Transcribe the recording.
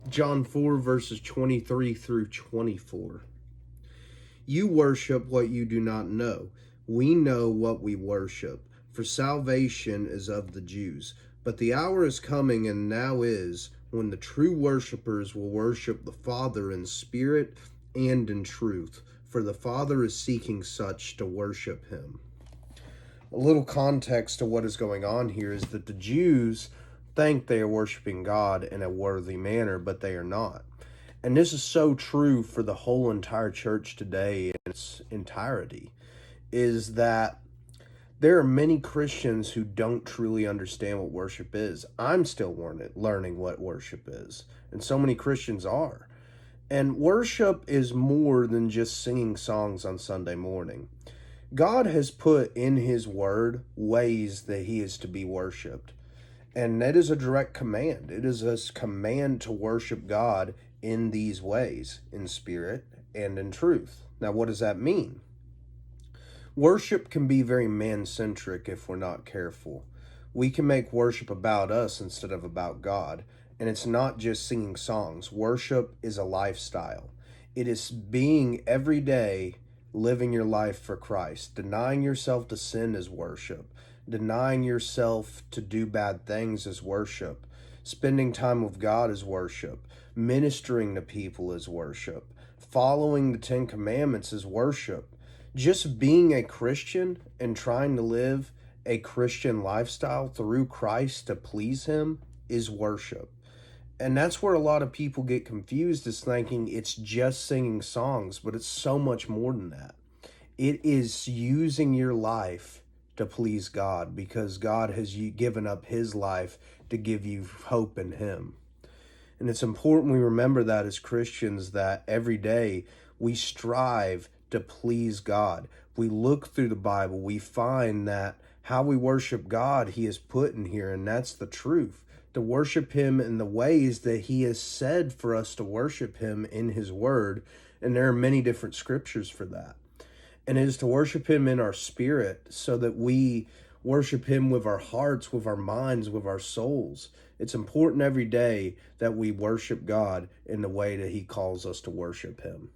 John 4, verses 23 through 24. You worship what you do not know. We know what we worship, for salvation is of the Jews. But the hour is coming, and now is, when the true worshipers will worship the Father in spirit and in truth, for the Father is seeking such to worship him. A little context to what is going on here is that the Jews think they are worshiping God in a worthy manner, but they are not. And this is so true for the whole entire church today in its entirety, is that there are many Christians who don't truly understand what worship is. I'm still learning what worship is, and so many Christians are. And worship is more than just singing songs on Sunday morning. God has put in his word ways that he is to be worshiped. And that is a direct command. It is a command to worship God in these ways, in spirit and in truth. Now, what does that mean? Worship can be very man-centric if we're not careful. We can make worship about us instead of about God. And it's not just singing songs. Worship is a lifestyle. It is being every day living your life for Christ. Denying yourself to sin is worship. Denying yourself to do bad things is worship. Spending time with God is worship. Ministering to people is worship. Following the 10 Commandments is worship. Just being a Christian and trying to live a Christian lifestyle through Christ to please him is worship. And that's where a lot of people get confused, is thinking it's just singing songs, but it's so much more than that. It is using your life to please God, because God has given up his life to give you hope in him. And it's important we remember that as Christians, that every day we strive to please God. We look through the Bible, we find that how we worship God, he has put in here, and that's the truth. To worship him in the ways that he has said for us to worship him in his word. And there are many different scriptures for that. And it is to worship him in our spirit, so that we worship him with our hearts, with our minds, with our souls. It's important every day that we worship God in the way that he calls us to worship him.